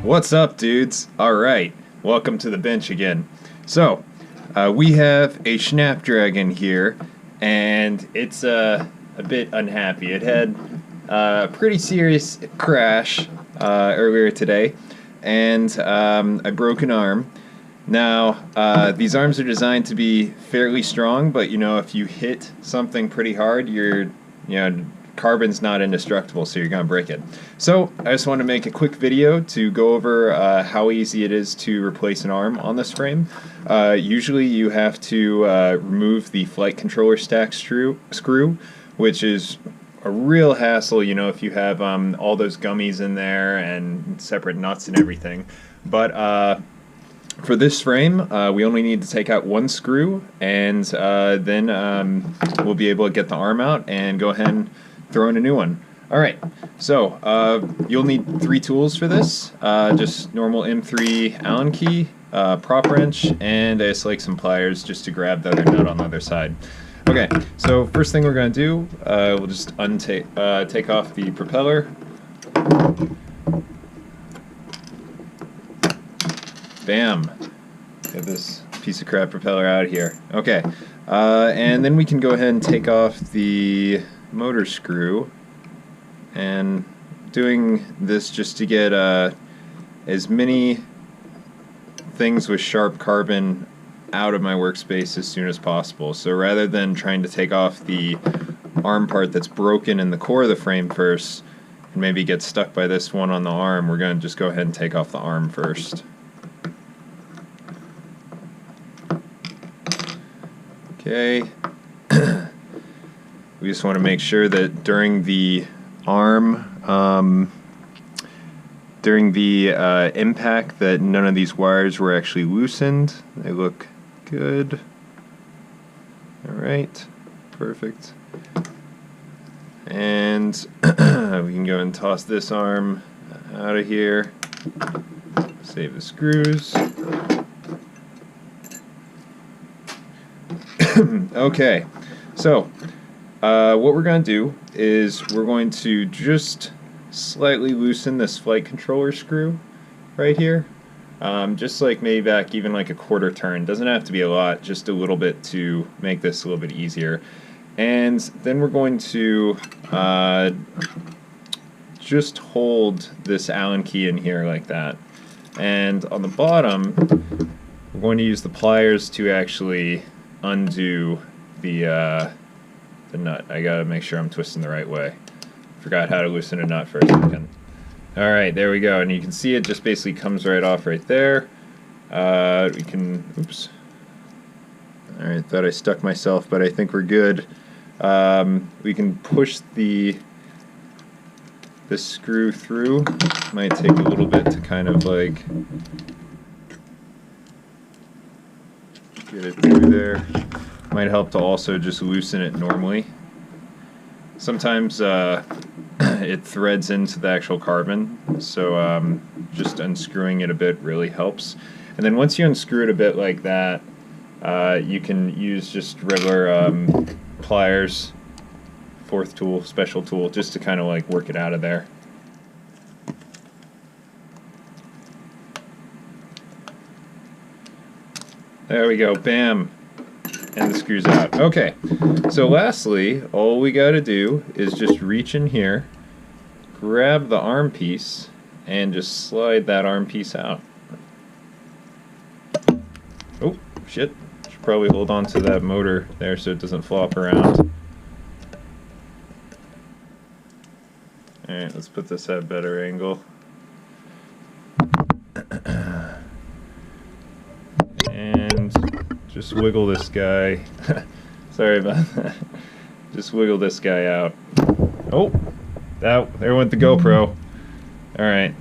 What's up, dudes? Alright, welcome to the bench again. So, we have a Snapdragon here, and it's a bit unhappy. It had a pretty serious crash earlier today, and I broke an arm. Now, these arms are designed to be fairly strong, but you know, if you hit something pretty hard, carbon's not indestructible, so you're gonna break it. So I just want to make a quick video to go over how easy it is to replace an arm on this frame. Usually you have to remove the flight controller stack screw, which is a real hassle, you know, if you have all those gummies in there and separate nuts and everything. But for this frame, we only need to take out one screw, and then we'll be able to get the arm out and go ahead and throw in a new one. Alright, so you'll need three tools for this. Just normal M3 Allen key, prop wrench, and I just like some pliers just to grab the other nut on the other side. Okay, so first thing we're going to do, we'll just take off the propeller. Bam! Get this piece of crap propeller out of here. Okay, and then we can go ahead and take off the motor screw, and doing this just to get as many things with sharp carbon out of my workspace as soon as possible. So rather than trying to take off the arm part that's broken in the core of the frame first and maybe get stuck by this one on the arm, we're going to just go ahead and take off the arm first. Okay. We just want to make sure that during the arm, impact, that none of these wires were actually loosened. They look good. Alright, perfect. And we can go and toss this arm out of here. Save the screws. Okay, so what we're going to do is we're going to just slightly loosen this flight controller screw right here. Just like maybe back even like a quarter turn. Doesn't have to be a lot, just a little bit to make this a little bit easier. And then we're going to just hold this Allen key in here like that. And on the bottom, we're going to use the pliers to actually undo the nut. I gotta make sure I'm twisting the right way. Forgot how to loosen a nut for a second. Alright, there we go, and you can see it just basically comes right off right there. We can, oops. Alright, thought I stuck myself, but I think we're good. We can push the screw through. Might take a little bit to kind of like get it through there. Might help to also just loosen it normally. Sometimes it threads into the actual carbon, so just unscrewing it a bit really helps. And then once you unscrew it a bit like that, you can use just regular pliers, fourth tool, special tool, just to kind of like work it out of there. There we go, bam, and the screw's out. Okay, so lastly, all we gotta do is just reach in here, grab the arm piece, and just slide that arm piece out. Oh, shit, should probably hold on to that motor there so it doesn't flop around. Alright, let's put this at a better angle. And just wiggle this guy. Sorry about that. Just wiggle this guy out. Oh, there went the GoPro. Alright.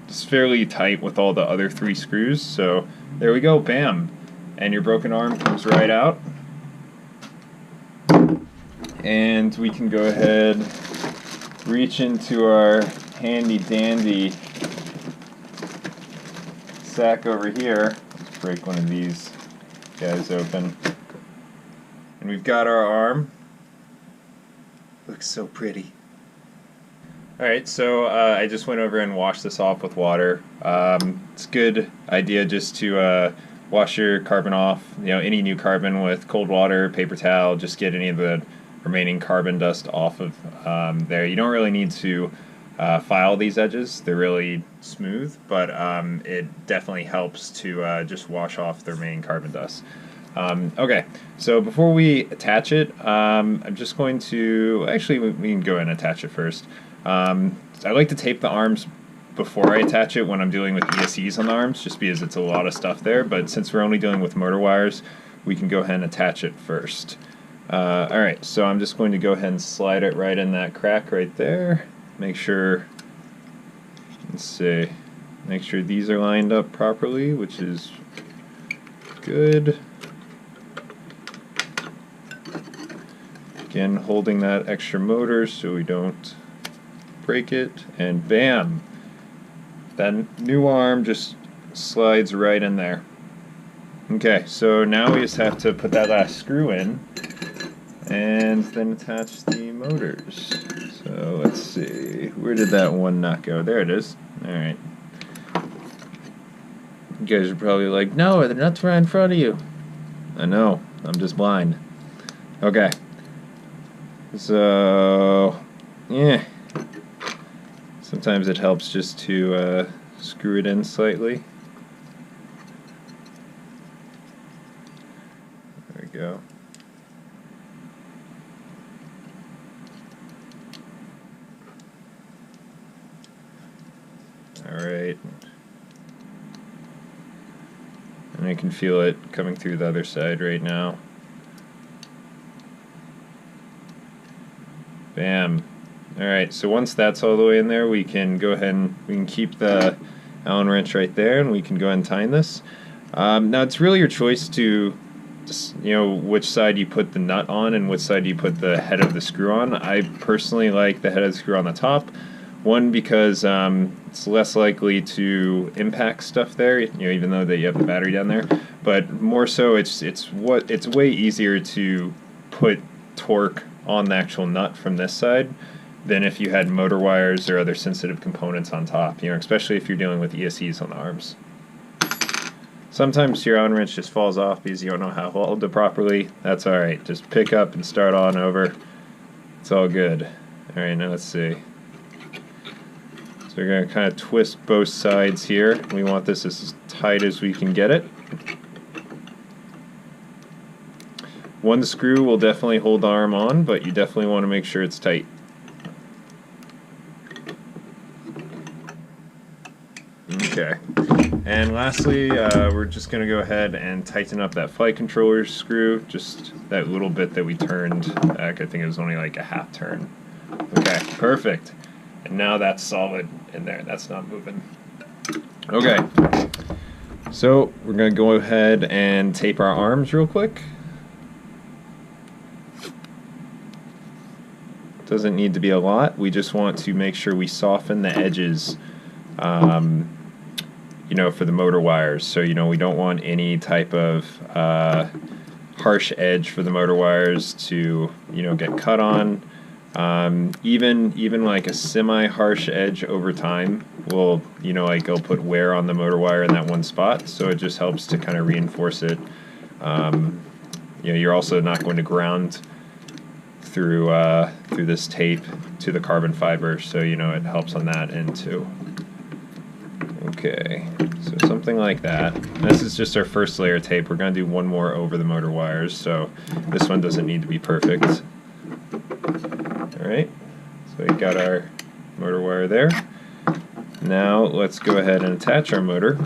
It's fairly tight with all the other three screws, so there we go, bam. And your broken arm comes right out. And we can go ahead, reach into our handy dandy sack over here. Let's break one of these guys open. And we've got our arm. Looks so pretty. Alright, so I just went over and washed this off with water. It's a good idea just to wash your carbon off, any new carbon with cold water, paper towel, just get any of the remaining carbon dust off of there. You don't really need to file these edges, they're really smooth, but it definitely helps to just wash off the remaining carbon dust. Okay, so before we attach it, I'm just going to, actually we can go ahead and attach it first. I like to tape the arms before I attach it when I'm dealing with ESCs on the arms, just because it's a lot of stuff there, but since we're only dealing with motor wires, we can go ahead and attach it first. Alright, so I'm just going to go ahead and slide it right in that crack right there. Make sure, let's see, make sure these are lined up properly, which is good. Again, holding that extra motor so we don't break it, and bam! That new arm just slides right in there. Okay, so now we just have to put that last screw in and then attach the motors. So let's see, where did that one nut go? There it is. Alright. You guys are probably like, no, the nut's right in front of you. I know, I'm just blind. Okay. So, yeah. Sometimes it helps just to screw it in slightly. There we go. Alright. And I can feel it coming through the other side right now. Bam. Alright, so once that's all the way in there, we can go ahead and we can keep the Allen wrench right there, and we can go ahead and tighten this. Now it's really your choice to, which side you put the nut on and which side you put the head of the screw on. I personally like the head of the screw on the top. One, because it's less likely to impact stuff there, even though that you have the battery down there. But more so, it's way easier to put torque on the actual nut from this side than if you had motor wires or other sensitive components on top, especially if you're dealing with ESCs on the arms. Sometimes your Allen wrench just falls off because you don't know how to hold it properly. That's alright, just pick up and start on over. It's all good. Alright, now let's see. So we're going to kind of twist both sides here. We want this as tight as we can get it. One screw will definitely hold the arm on, but you definitely want to make sure it's tight. Okay, and lastly, we're just going to go ahead and tighten up that flight controller screw, just that little bit that we turned back. I think it was only like a half turn. Okay, perfect. And now that's solid in there, that's not moving. Okay, so we're going to go ahead and tape our arms real quick. Doesn't need to be a lot, we just want to make sure we soften the edges for the motor wires. So, we don't want any type of harsh edge for the motor wires to, get cut on. Even like a semi-harsh edge over time will, it'll put wear on the motor wire in that one spot. So it just helps to kind of reinforce it. You're also not going to ground through this tape to the carbon fiber, so it helps on that end too. Okay, so something like that. This is just our first layer of tape. We're going to do one more over the motor wires, so this one doesn't need to be perfect. Alright, so we got our motor wire there. Now let's go ahead and attach our motor.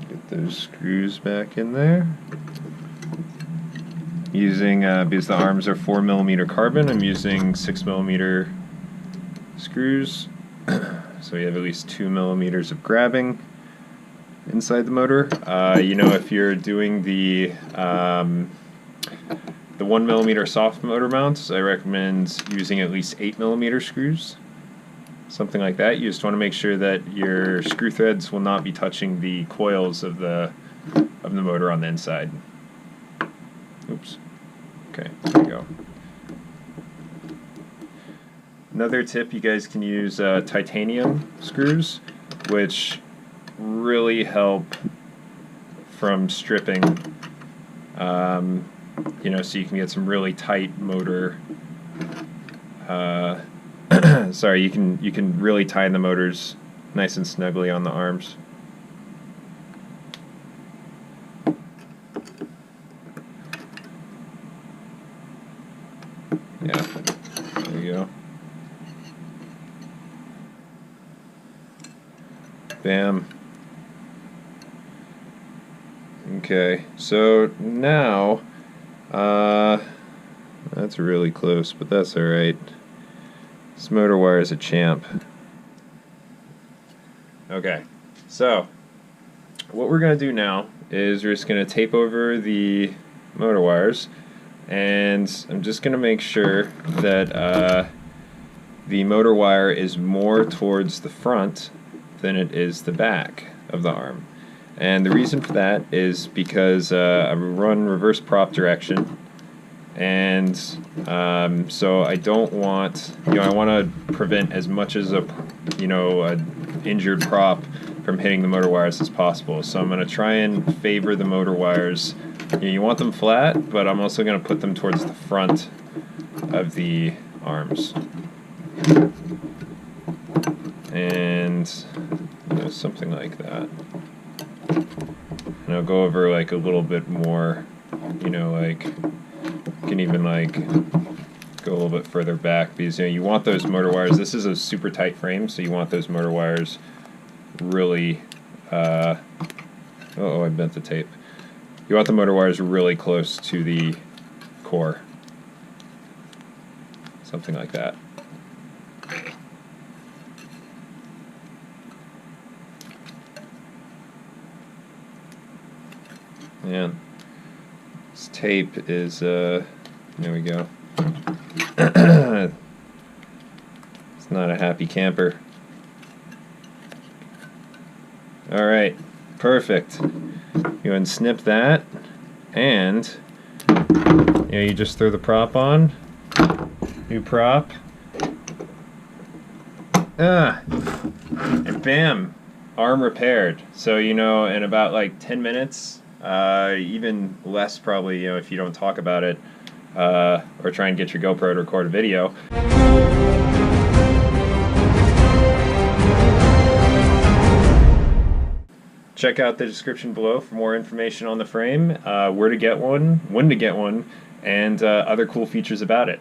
Get those screws back in there. Using, because the arms are 4mm carbon, I'm using 6mm screws. So we have at least 2mm of grabbing inside the motor. If you're doing the 1mm soft motor mounts, I recommend using at least 8mm screws. Something like that. You just want to make sure that your screw threads will not be touching the coils of the of the motor on the inside. Oops. Okay, there we go. Another tip, you guys can use titanium screws, which really help from stripping, you know, so you can get some really tight motor. Sorry, you can really tighten the motors nice and snugly on the arms. Yeah, there you go. Bam. Okay, so now, that's really close, but that's alright. This motor wire is a champ. Okay, so what we're going to do now is we're just going to tape over the motor wires, and I'm just going to make sure that the motor wire is more towards the front than it is the back of the arm. And the reason for that is because I run reverse prop direction, and so I don't want, you know, I want to prevent as much as a injured prop from hitting the motor wires as possible. So I'm going to try and favor the motor wires. You know, you want them flat, but I'm also going to put them towards the front of the arms. And you know, something like that. And I'll go over like a little bit more, you know, like you can even like go a little bit further back, because you know, you want those motor wires. This is a super tight frame, so you want those motor wires really oh, I bent the tape. You want the motor wires really close to the core. Something like that. Man, this tape is, there we go. It's not a happy camper. Alright, perfect. You unsnip that, and you know, you just throw the prop on. New prop. And bam! Arm repaired. So, you know, in about like 10 minutes, even less probably, you know, if you don't talk about it, or try and get your GoPro to record a video. Check out the description below for more information on the frame, where to get one, when to get one, and other cool features about it.